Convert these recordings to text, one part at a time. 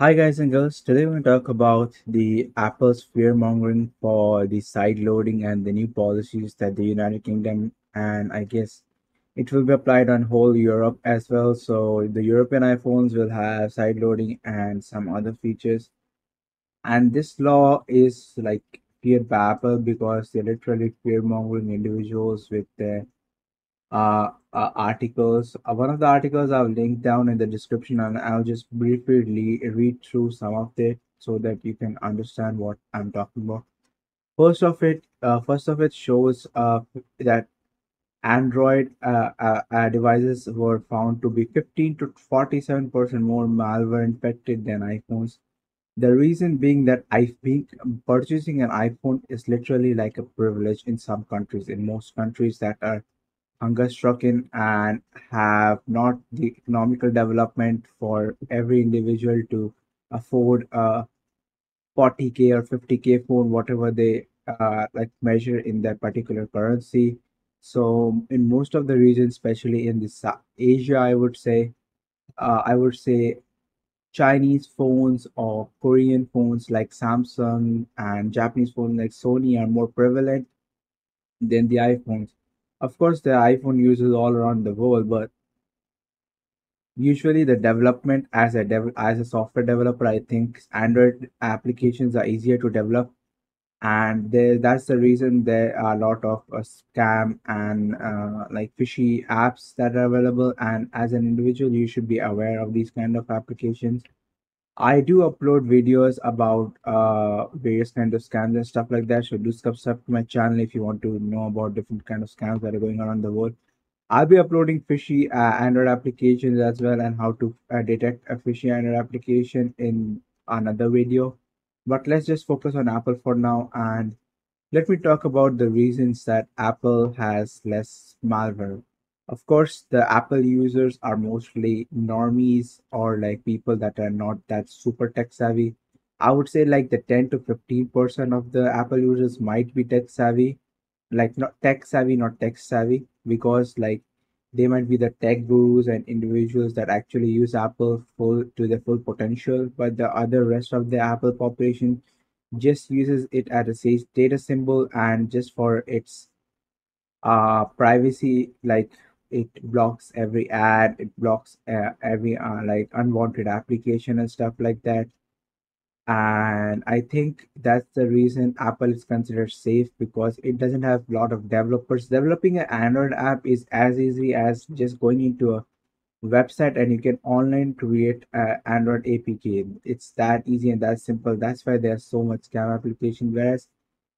Hi guys and girls, today we're going to talk about the Apple's fearmongering for the side loading and the new policies that the United Kingdom and I guess it will be applied on whole Europe as well. So the European iPhones will have side loading and some other features. And this law is like feared by Apple because they're literally fearmongering individuals with their articles. One of the articles I've linked down in the description, and I'll just briefly read through some of it so that you can understand what I'm talking about. First of it shows that Android devices were found to be 15 to 47% more malware infected than iPhones. The reason being that I think purchasing an iPhone is literally like a privilege in some countries. In most countries that are hunger stricken and have not the economical development for every individual to afford a 40K or 50K phone, whatever they like measure in that particular currency. So in most of the regions, especially in the Asia, I would say Chinese phones or Korean phones like Samsung and Japanese phones like Sony are more prevalent than the iPhones. Of course, there are iPhone users all around the world, but usually the development as a software developer, I think Android applications are easier to develop, and that's the reason there are a lot of scam and like fishy apps that are available. And as an individual, you should be aware of these kind of applications. I do upload videos about various kind of scams and stuff like that. So do subscribe to my channel if you want to know about different kind of scams that are going on the world. I'll be uploading fishy Android applications as well and how to detect a fishy Android application in another video. But let's just focus on Apple for now, and let me talk about the reasons that Apple has less malware. Of course, the Apple users are mostly normies or like people that are not that super tech savvy. I would say like the 10 to 15% of the Apple users might be tech savvy, like not tech savvy, not tech savvy, because like they might be the tech gurus and individuals that actually use Apple full to their full potential, but the other rest of the Apple population just uses it as a safe data symbol and just for its privacy. Like it blocks every ad, it blocks every like unwanted application and stuff like that. And I think that's the reason Apple is considered safe, because it doesn't have a lot of developers. Developing an Android app is as easy as just going into a website and you can online create a Android APK. It's that easy and that simple. That's why there's so much scam application. Whereas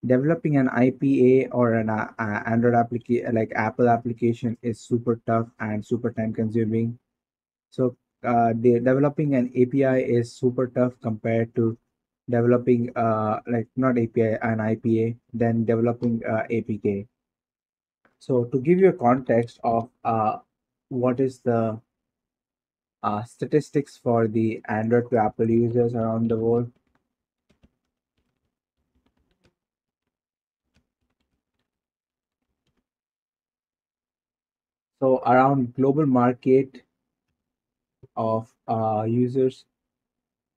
developing an IPA or an Android application like Apple application is super tough and super time consuming. So developing an API is super tough compared to developing like not API an IPA, then developing APK. So to give you a context of what is the statistics for the Android to Apple users around the world. So around global market of users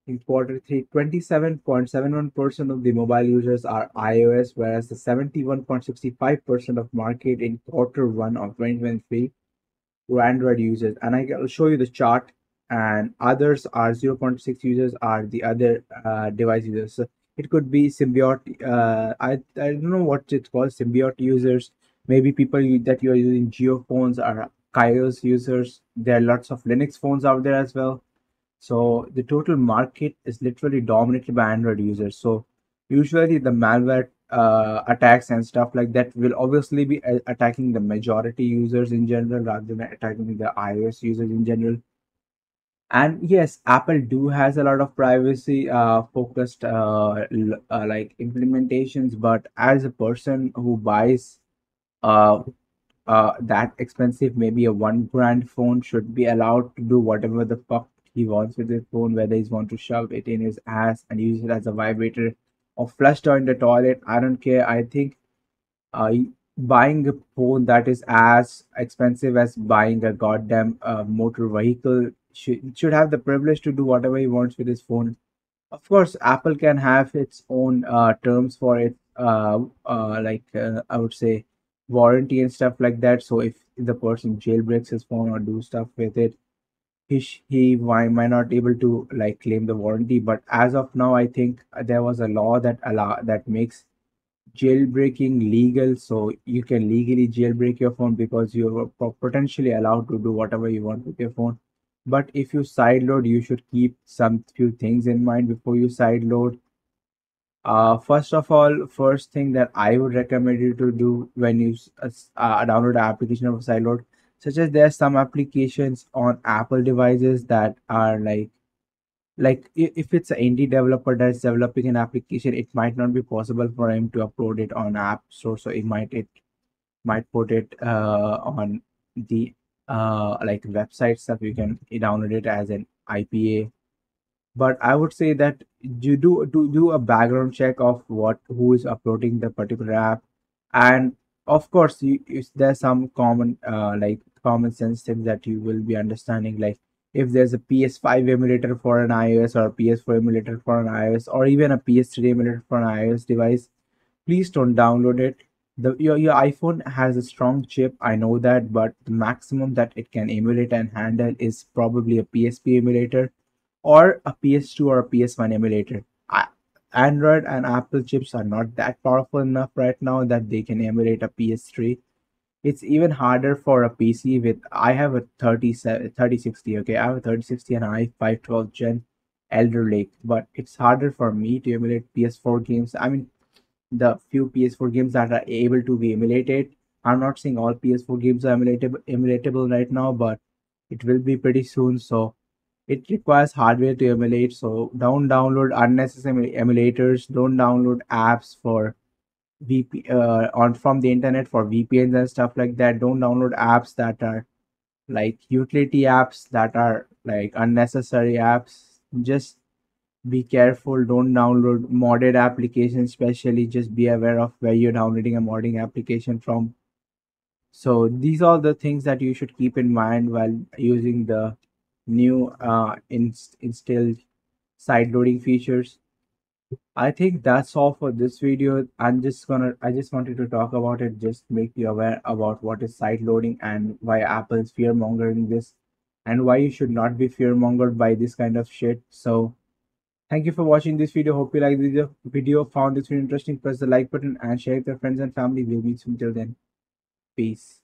in quarter three, 27.71% of the mobile users are iOS, whereas the 71.65% of market in quarter one of 2023 were Android users. And I'll show you the chart. And others are zero point 0.6 users are the other device users. So it could be symbiote. I don't know what it's called, symbiote users. Maybe people that you are using Geo phones are Kaios users. There are lots of Linux phones out there as well. So the total market is literally dominated by Android users. So usually the malware attacks and stuff like that will obviously be attacking the majority users in general rather than attacking the iOS users in general. And yes, Apple do has a lot of privacy focused like implementations, but as a person who buys uh, that expensive, maybe a 1 grand phone, should be allowed to do whatever the fuck he wants with his phone, whether he's want to shove it in his ass and use it as a vibrator or flush down the toilet. I don't care. I think buying a phone that is as expensive as buying a goddamn motor vehicle should have the privilege to do whatever he wants with his phone. Of course, Apple can have its own terms for it, I would say warranty and stuff like that. So if the person jailbreaks his phone or do stuff with it, he might not able to like claim the warranty. But as of now, I think there was a law that makes jailbreaking legal, so you can legally jailbreak your phone because you're potentially allowed to do whatever you want with your phone. But if you sideload, you should keep some few things in mind before you sideload. First of all, first thing that I would recommend you to do when you download the application of a sideload, such as there are some applications on Apple devices that are if it's an indie developer that's developing an application, it might not be possible for him to upload it on app store, so it might put it on the like website stuff. You can download it as an IPA, but I would say that you do a background check of what who is uploading the particular app, and of course, there's some common sense things that you will be understanding, like if there's a PS5 emulator for an iOS or a PS4 emulator for an iOS or even a PS3 emulator for an iOS device, please don't download it. Your iPhone has a strong chip, I know that, but the maximum that it can emulate and handle is probably a PSP emulator or a PS2 or a PS1 emulator. Android and Apple chips are not that powerful enough right now that they can emulate a PS3. It's even harder for a PC with I have a 3060, okay? I have a 3060 and i5 12 Gen Elder Lake, but it's harder for me to emulate PS4 games. I mean, the few PS4 games that are able to be emulated. I'm not saying all PS4 games are emulatable right now, but it will be pretty soon. So it requires hardware to emulate. So don't download unnecessary emulators. Don't download apps for on from the internet for VPNs and stuff like that. Don't download apps that are like utility apps that are like unnecessary apps. Just be careful. Don't download modded applications, especially just be aware of where you're downloading a modding application from. So these are the things that you should keep in mind while using the new instilled side loading features. I think that's all for this video. I just wanted to talk about it, just make you aware about what is side loading and why Apple is fear mongering this, and why you should not be fear mongered by this kind of shit. So thank you for watching this video. Hope you like the video, found this video interesting. Press the like button and share with your friends and family. We'll meet soon. Till then, peace.